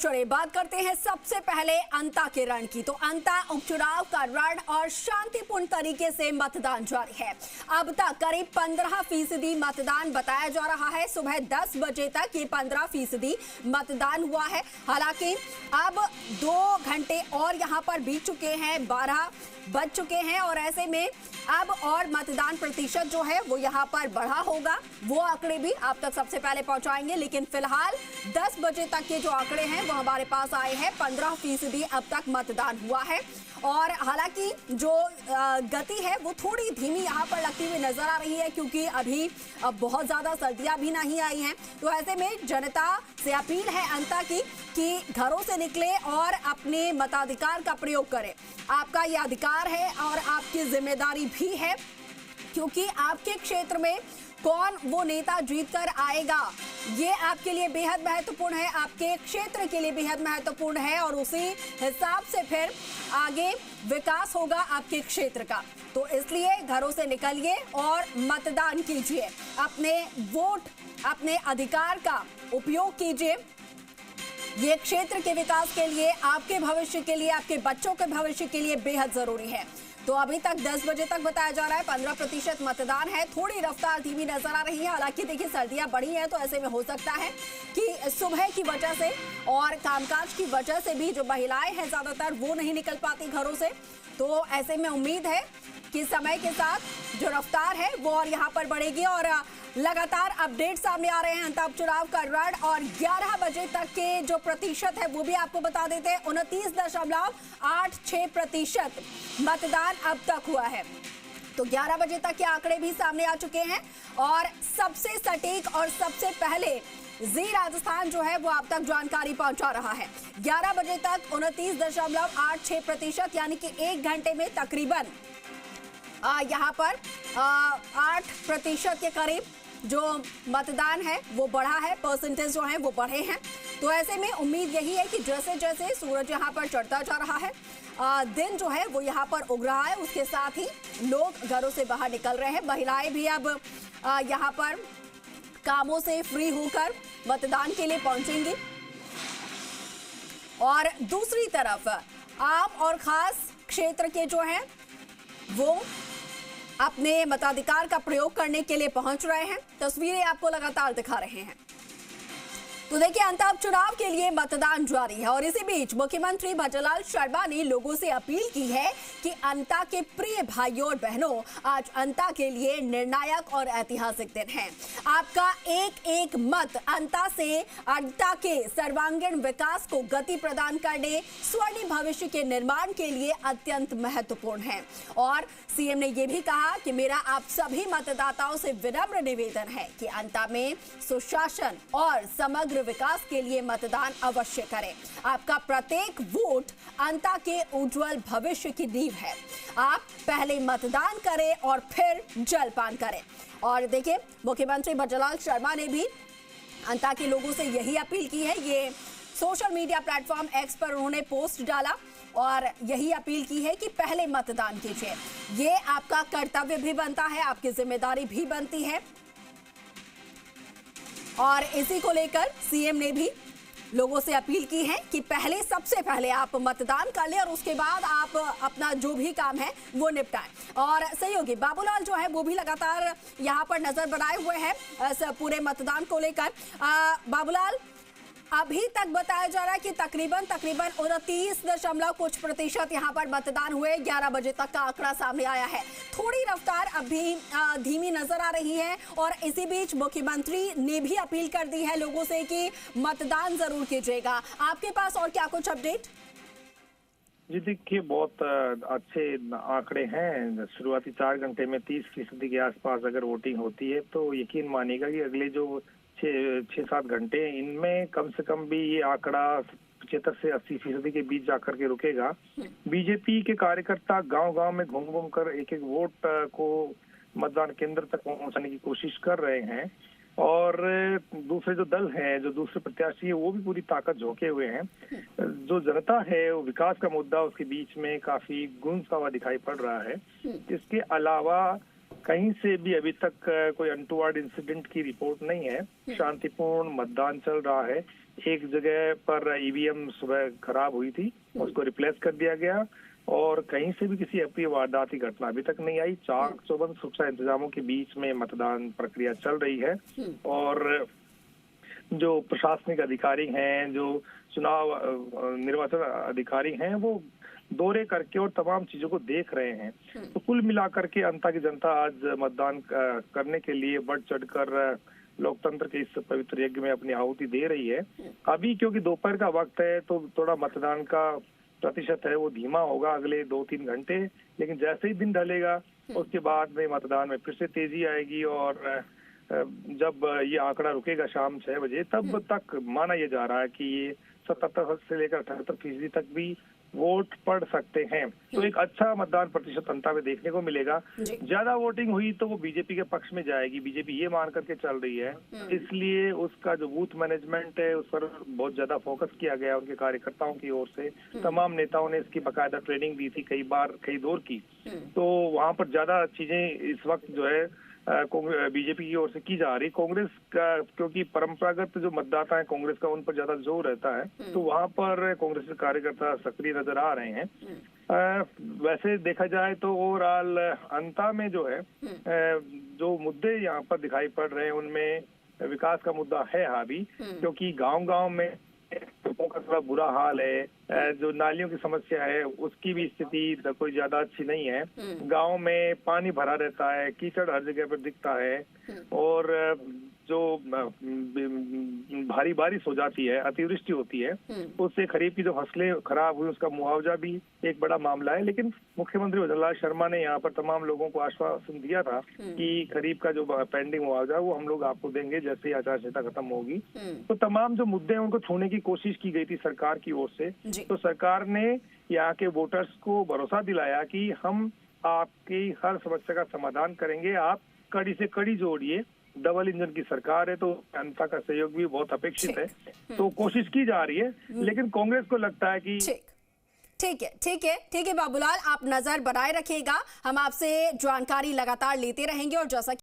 चलिए बात करते हैं सबसे पहले अंता के रण की। तो अंता उपचुनाव का रण और शांतिपूर्ण तरीके से मतदान जारी है। अब तक करीब 15% मतदान बताया जा रहा है। सुबह 10 बजे तक ये 15% मतदान हुआ है। हालांकि अब 2 घंटे और यहां पर बीत चुके हैं, 12 बज चुके हैं और ऐसे में अब और मतदान प्रतिशत जो है वो यहाँ पर बढ़ा होगा। वो आंकड़े भी आप तक सबसे पहले पहुंचाएंगे, लेकिन फिलहाल 10 बजे तक के जो आंकड़े हैं वो हमारे पास आए हैं। 15% अब तक मतदान हुआ है और हालांकि जो गति है वो थोड़ी धीमी यहाँ पर लगती हुई नजर आ रही है, क्योंकि अभी बहुत ज्यादा सर्दियां भी नहीं आई हैं। तो ऐसे में जनता से अपील है अंता की कि घरों से निकले और अपने मताधिकार का प्रयोग करें। आपका ये अधिकार है और आपकी जिम्मेदारी भी है, क्योंकि आपके क्षेत्र में कौन वो नेता जीतकर आएगा ये आपके लिए बेहद महत्वपूर्ण है, आपके क्षेत्र के लिए बेहद महत्वपूर्ण है और उसी हिसाब से फिर आगे विकास होगा आपके क्षेत्र का। तो इसलिए घरों से निकलिए और मतदान कीजिए, अपने वोट, अपने अधिकार का उपयोग कीजिए। ये क्षेत्र के विकास के लिए, आपके भविष्य के लिए, आपके बच्चों के भविष्य के लिए बेहद जरूरी है। तो अभी तक 10 बजे तक बताया जा रहा है 15% मतदान है। थोड़ी रफ्तार धीमी नजर आ रही है। हालांकि देखिए सर्दियां बढ़ी हैं, तो ऐसे में हो सकता है कि सुबह की वजह से और कामकाज की वजह से भी जो महिलाएं हैं ज्यादातर वो नहीं निकल पाती घरों से। तो ऐसे में उम्मीद है कि समय के साथ जो रफ्तार है वो और यहाँ पर बढ़ेगी और लगातार अपडेट सामने आ रहे हैं अंता उपचुनाव का रण। और 11 बजे तक के जो प्रतिशत है वो भी आपको बता देते हैं। 29.86% मतदान अब तक हुआ है। तो 11 बजे तक के आंकड़े भी सामने आ चुके हैं और सबसे सटीक और सबसे पहले जी राजस्थान जो है वो आप तक जानकारी पहुंचा रहा है। 11 बजे तक 29.86%, यानी कि 1 घंटे में तकरीबन यहाँ पर 8% के करीब जो मतदान है वो बढ़ा है, परसेंटेज जो है वो बढ़े हैं। तो ऐसे में उम्मीद यही है कि जैसे जैसे सूरज यहाँ पर चढ़ता जा रहा है, दिन जो है वो यहाँ पर उग रहा है, उसके साथ ही लोग घरों से बाहर निकल रहे हैं। महिलाएं भी अब यहाँ पर कामों से फ्री होकर मतदान के लिए पहुंचेंगी। और दूसरी तरफ आम और खास क्षेत्र के जो हैं वो अपने मताधिकार का प्रयोग करने के लिए पहुंच रहे हैं। तस्वीरें आपको लगातार दिखा रहे हैं। तो देखिए अंता उपचुनाव के लिए मतदान जारी है और इसी बीच मुख्यमंत्री भजनलाल शर्मा ने लोगों से अपील की है कि अंता के प्रिय भाइयों और बहनों, आज अंता के लिए निर्णायक और ऐतिहासिक दिन है। आपका एक एक मत अंता से अंता के सर्वांगीण विकास को गति प्रदान करने, स्वर्णिम भविष्य के निर्माण के लिए अत्यंत महत्वपूर्ण है। और सीएम ने यह भी कहा कि मेरा आप सभी मतदाताओं से विनम्र निवेदन है कि अंता में सुशासन और समग्र विकास के लिए मतदान अवश्य करें। आपका प्रत्येक वोट अंता के उज्जवल भविष्य की नींव है। आप पहले मतदान करें और फिर जलपान करें। और देखिए मुख्यमंत्री भजनलाल शर्मा ने भी अंता के लोगों से यही अपील की है। ये सोशल मीडिया प्लेटफॉर्म एक्स पर उन्होंने पोस्ट डाला और यही अपील की है कि पहले मतदान कीजिए। ये आपका कर्तव्य भी बनता है, आपकी जिम्मेदारी भी बनती है। और इसी को लेकर सीएम ने भी लोगों से अपील की है कि पहले, सबसे पहले आप मतदान कर लें और उसके बाद आप अपना जो भी काम है वो निपटाएं। और सहयोगी बाबूलाल जो है वो भी लगातार यहाँ पर नजर बनाए हुए हैं पूरे मतदान को लेकर। बाबूलाल, अभी तक बताया जा रहा है कि तकरीबन 29% यहाँ पर मतदान हुए। 11 बजे तक का आंकड़ा सामने आया है। थोड़ी रफ्तार अभी धीमी नजर आ रही है और इसी बीच मुख्यमंत्री ने भी अपील कर दी है लोगों से कि मतदान जरूर कीजिएगा। आपके पास और क्या कुछ अपडेट? जी देखिए, बहुत अच्छे आंकड़े हैं। शुरुआती 4 घंटे में 30% के आसपास अगर वोटिंग होती है तो यकीन मानिएगा कि अगले जो 6-7 घंटे इनमें कम से कम भी ये आंकड़ा 75 से 80% के बीच जाकर के रुकेगा। बीजेपी के कार्यकर्ता गांव-गांव में घूम कर एक एक वोट को मतदान केंद्र तक पहुंचाने की कोशिश कर रहे हैं और दूसरे जो दल हैं, जो दूसरे प्रत्याशी है, वो भी पूरी ताकत झोंके हुए हैं। जो जनता है वो विकास का मुद्दा उसके बीच में काफी गुम सा हुआ दिखाई पड़ रहा है। इसके अलावा कहीं से भी अभी तक कोई अनटूवर्ड इंसिडेंट की रिपोर्ट नहीं है। शांतिपूर्ण मतदान चल रहा है। एक जगह पर ईवीएम सुबह खराब हुई थी, उसको रिप्लेस कर दिया गया और कहीं से भी किसी अप्रिय वारदात की घटना अभी तक नहीं आई। चाक चौबंद सुरक्षा इंतजामों के बीच में मतदान प्रक्रिया चल रही है और जो प्रशासनिक अधिकारी हैं, जो चुनाव निर्वाचन अधिकारी हैं, वो दौरे करके और तमाम चीजों को देख रहे हैं। तो कुल मिलाकर के अंता की जनता आज मतदान करने के लिए बढ़ चढ़कर लोकतंत्र के इस पवित्र यज्ञ में अपनी आहुति दे रही है। अभी क्योंकि दोपहर का वक्त है तो थोड़ा मतदान का प्रतिशत है वो धीमा होगा अगले 2-3 घंटे, लेकिन जैसे ही दिन ढलेगा उसके बाद में मतदान में फिर से तेजी आएगी और जब ये आंकड़ा रुकेगा शाम 6 बजे तब तक माना यह जा रहा है कि ये 77 से लेकर 78% तक भी वोट पड़ सकते हैं। तो एक अच्छा मतदान प्रतिशत अंता में देखने को मिलेगा। ज्यादा वोटिंग हुई तो वो बीजेपी के पक्ष में जाएगी, बीजेपी ये मान करके चल रही है, इसलिए उसका जो बूथ मैनेजमेंट है उस पर बहुत ज्यादा फोकस किया गया उनके कार्यकर्ताओं की ओर से। तमाम नेताओं ने इसकी बाकायदा ट्रेनिंग दी थी, कई दौर की। तो वहाँ पर ज्यादा चीजें इस वक्त जो है बीजेपी की ओर से की जा रही। कांग्रेस का क्योंकि परंपरागत जो मतदाता है कांग्रेस का, उन पर ज्यादा जोर रहता है, तो वहां पर कांग्रेस के कार्यकर्ता सक्रिय नजर आ रहे हैं। वैसे देखा जाए तो ओवरऑल अंता में जो है जो मुद्दे यहाँ पर दिखाई पड़ रहे हैं उनमें विकास का मुद्दा है हावी, क्योंकि गांव-गांव में लोगों का थोड़ा बुरा हाल है। जो नालियों की समस्या है उसकी भी स्थिति कोई ज्यादा अच्छी नहीं है। गांव में पानी भरा रहता है, कीचड़ हर जगह पर दिखता है और जो भारी बारिश हो जाती है, अतिवृष्टि होती है, उससे खरीफ की जो फसलें खराब हुई उसका मुआवजा भी एक बड़ा मामला है। लेकिन मुख्यमंत्री भजनलाल शर्मा ने यहाँ पर तमाम लोगों को आश्वासन दिया था कि खरीफ का जो पेंडिंग मुआवजा वो हम लोग आपको देंगे जैसे ही आचार संहिता खत्म होगी। तो तमाम जो मुद्दे हैं उनको छूने की कोशिश की गई थी सरकार की ओर से। तो सरकार ने यहाँ के वोटर्स को भरोसा दिलाया कि हम आपकी हर समस्या का समाधान करेंगे, आप कड़ी से कड़ी जोड़िए। डबल इंजन की सरकार है तो जनता का सहयोग भी बहुत अपेक्षित है। तो कोशिश की जा रही है, लेकिन कांग्रेस को लगता है कि ठीक है बाबूलाल, आप नजर बनाए रखिएगा, हम आपसे जानकारी लगातार लेते रहेंगे और जैसा